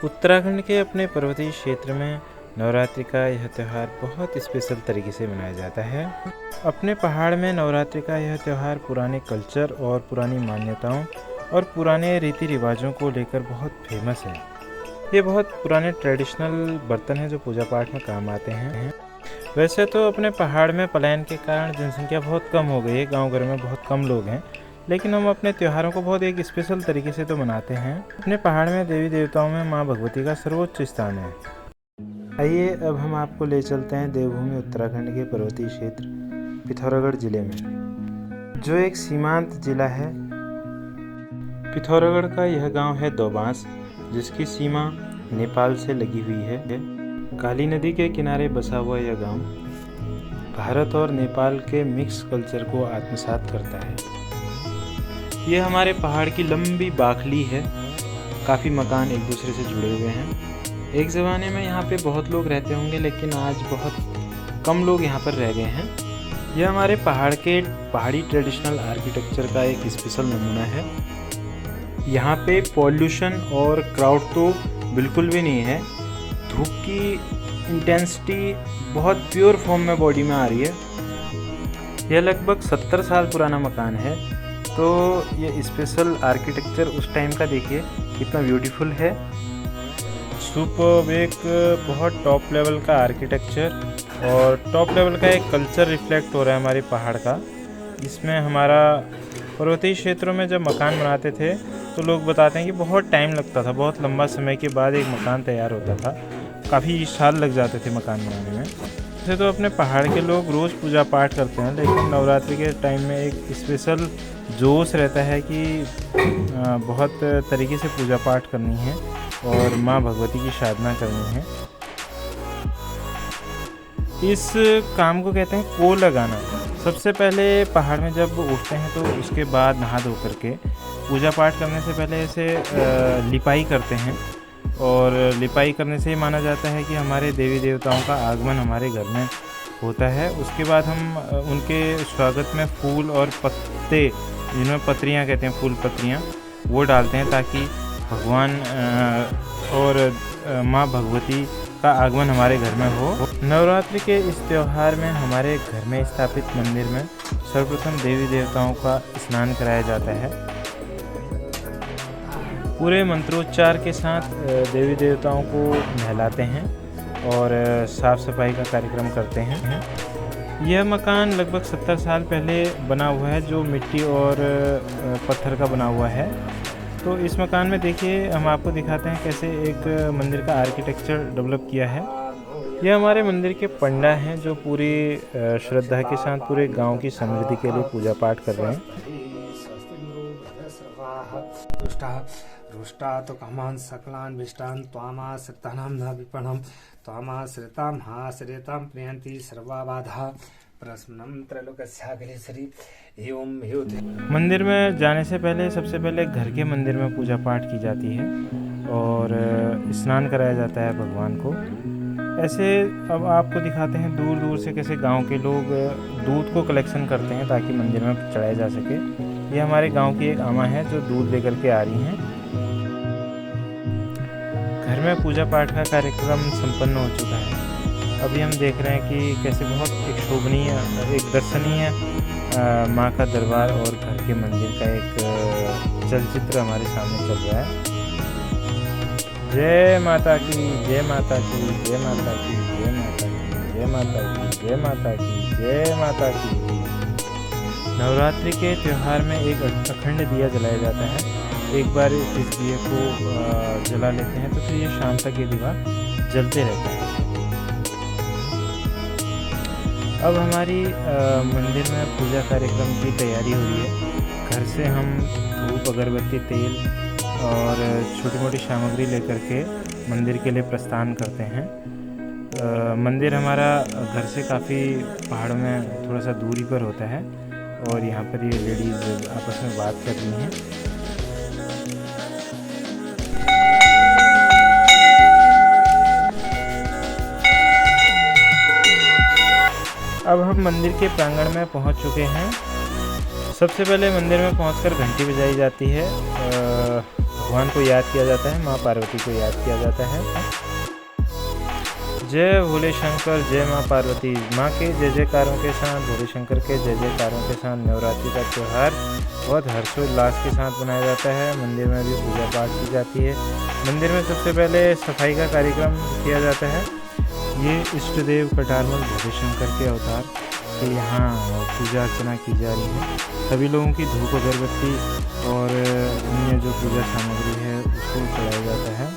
उत्तराखंड के अपने पर्वतीय क्षेत्र में नवरात्रि का यह त्यौहार बहुत स्पेशल तरीके से मनाया जाता है। अपने पहाड़ में नवरात्रि का यह त्यौहार पुराने कल्चर और पुरानी मान्यताओं और पुराने रीति रिवाजों को लेकर बहुत फेमस है। ये बहुत पुराने ट्रेडिशनल बर्तन हैं जो पूजा पाठ में काम आते हैं। वैसे तो अपने पहाड़ में पलायन के कारण जनसंख्या बहुत कम हो गई है, गांव घर में बहुत कम लोग हैं, लेकिन हम अपने त्योहारों को बहुत एक स्पेशल तरीके से तो मनाते हैं। अपने पहाड़ में देवी देवताओं में माँ भगवती का सर्वोच्च स्थान है। आइए अब हम आपको ले चलते हैं देवभूमि उत्तराखंड के पर्वतीय क्षेत्र पिथौरागढ़ जिले में, जो एक सीमांत जिला है। पिथौरागढ़ का यह गांव है दोबांस, जिसकी सीमा नेपाल से लगी हुई है। काली नदी के किनारे बसा हुआ यह गांव भारत और नेपाल के मिक्स कल्चर को आत्मसात करता है। यह हमारे पहाड़ की लंबी बाखली है। काफ़ी मकान एक दूसरे से जुड़े हुए हैं। एक ज़माने में यहाँ पे बहुत लोग रहते होंगे, लेकिन आज बहुत कम लोग यहाँ पर रह गए हैं। यह हमारे पहाड़ी ट्रेडिशनल आर्किटेक्चर का एक स्पेशल नमूना है। यहाँ पे पॉल्यूशन और क्राउड तो बिल्कुल भी नहीं है। धूप की इंटेंसिटी बहुत प्योर फॉर्म में बॉडी में आ रही है। यह लगभग 70 साल पुराना मकान है, तो ये स्पेशल आर्किटेक्चर उस टाइम का देखिए कितना ब्यूटीफुल है। सुपर एक बहुत टॉप लेवल का आर्किटेक्चर और टॉप लेवल का एक कल्चर रिफ्लेक्ट हो रहा है हमारे पहाड़ का। इसमें हमारा पर्वतीय क्षेत्रों में जब मकान बनाते थे तो लोग बताते हैं कि बहुत टाइम लगता था, बहुत लंबा समय के बाद एक मकान तैयार होता था। काफ़ी साल लग जाते थे मकान बनाने में। वैसे तो अपने पहाड़ के लोग रोज़ पूजा पाठ करते हैं, लेकिन नवरात्रि के टाइम में एक स्पेशल जोश रहता है कि बहुत तरीके से पूजा पाठ करनी है और माँ भगवती की साधना करनी है। इस काम को कहते हैं को लगाना। सबसे पहले पहाड़ में जब उठते हैं तो उसके बाद नहा धो करके पूजा पाठ करने से पहले इसे लिपाई करते हैं, और लिपाई करने से माना जाता है कि हमारे देवी देवताओं का आगमन हमारे घर में होता है। उसके बाद हम उनके स्वागत में फूल और पत्ते, जिनमें पत्रियां कहते हैं, फूल पत्रियां, वो डालते हैं ताकि भगवान और माँ भगवती का आगमन हमारे घर में हो। नवरात्रि के इस त्यौहार में हमारे घर में स्थापित मंदिर में सर्वप्रथम देवी देवताओं का स्नान कराया जाता है। पूरे मंत्रोच्चार के साथ देवी देवताओं को नहलाते हैं और साफ़ सफाई का कार्यक्रम करते हैं। यह मकान लगभग 70 साल पहले बना हुआ है, जो मिट्टी और पत्थर का बना हुआ है। तो इस मकान में देखिए, हम आपको दिखाते हैं कैसे एक मंदिर का आर्किटेक्चर डेवलप किया है। यह हमारे मंदिर के पंडा हैं, जो पूरी श्रद्धा के साथ पूरे गांव की समृद्धि के लिए पूजा पाठ कर रहे हैं। रुष्टा तो कामान सकलान विष्टान त्वामाश्रितानां न विपणम त्वामाश्रितां हाश्रितां प्रियंति सर्वा बाधा प्रश्नम त्रैलोक्यस्याखिलेश्वरी एवं मंदिर में जाने से पहले सबसे पहले घर के मंदिर में पूजा पाठ की जाती है और स्नान कराया जाता है भगवान को। ऐसे अब आपको दिखाते हैं दूर दूर से कैसे गांव के लोग दूध को कलेक्शन करते हैं ताकि मंदिर में चढ़ाया जा सके। ये हमारे गांव की एक आमा है जो दूध लेकर के आ रही हैं। घर में पूजा पाठ का कार्यक्रम संपन्न हो चुका है। अभी हम देख रहे हैं कि कैसे बहुत एक शोभनीय, एक दर्शनीय माँ का दरबार और घर के मंदिर का एक चलचित्र हमारे सामने चल रहा है। जय माता की, जय माता की, जय माता की, जय माता की, जय माता की, जय माता की, जय माता की। नवरात्रि के त्यौहार में एक अखंड दिया जलाया जाता है। एक बार इस दिए को जला लेते हैं तो फिर ये शाम तक ये दिवा जलते रहता है। अब हमारी मंदिर में पूजा कार्यक्रम की तैयारी हो रही है। घर से हम धूप, अगरबत्ती, तेल और छोटी मोटी सामग्री लेकर के मंदिर के लिए प्रस्थान करते हैं। मंदिर हमारा घर से काफ़ी पहाड़ में थोड़ा सा दूरी पर होता है और यहाँ पर ये लेडीज़ आपस में बात कर रही हैं। अब हम मंदिर के प्रांगण में पहुंच चुके हैं। सबसे पहले मंदिर में पहुंचकर घंटी बजाई जाती है। भगवान को याद किया जाता है, माँ पार्वती को याद किया जाता है। जय भोले शंकर, जय माँ पार्वती। माँ के जय जयकारों के साथ, भोले शंकर के जय जयकारों के साथ नवरात्रि का त्यौहार बहुत हर्षोल्लास के साथ मनाया जाता है। मंदिर में भी पूजा पाठ की जाती है। मंदिर में सबसे पहले सफाई का कार्यक्रम किया जाता है। ये इष्ट देव कटारमल भोले शंकर के अवतार के यहाँ पूजा अर्चना की जा रही है। सभी लोगों की धूप अगरबत्ती और अन्य जो पूजा सामग्री है उसको चढ़ाया जाता है।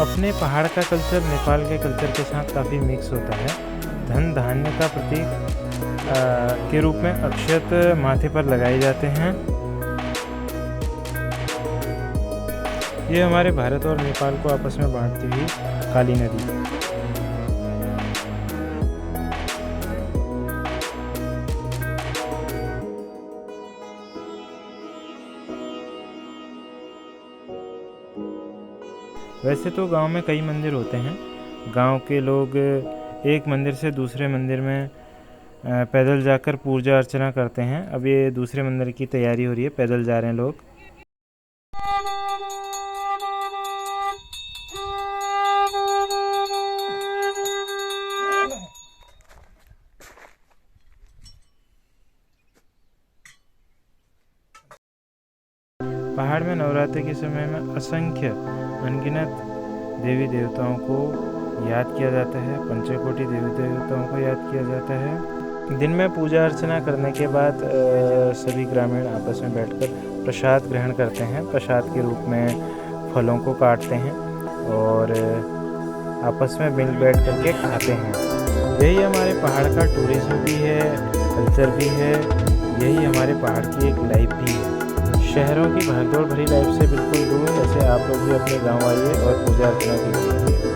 अपने पहाड़ का कल्चर नेपाल के कल्चर के साथ काफ़ी मिक्स होता है। धन धान्य का प्रतीक के रूप में अक्षत माथे पर लगाए जाते हैं। ये हमारे भारत और नेपाल को आपस में बांटती हुई काली नदी। वैसे तो गांव में कई मंदिर होते हैं। गांव के लोग एक मंदिर से दूसरे मंदिर में पैदल जाकर पूजा अर्चना करते हैं। अब ये दूसरे मंदिर की तैयारी हो रही है, पैदल जा रहे हैं लोग। पहाड़ में नवरात्रि के समय में असंख्य अनगिनत देवी देवताओं को याद किया जाता है। पंचकोटि देवी देवताओं को याद किया जाता है। दिन में पूजा अर्चना करने के बाद सभी ग्रामीण आपस में बैठकर प्रसाद ग्रहण करते हैं। प्रसाद के रूप में फलों को काटते हैं और आपस में मिल बैठ करके खाते हैं। यही हमारे पहाड़ का टूरिज्म भी है, कल्चर भी है। यही हमारे पहाड़ की एक लाइफ भी है। शहरों की भागदौड़ भरी लाइफ से बिल्कुल दूर ऐसे आप लोग भी अपने गांव आइए और पूजा अर्चना कीजिए।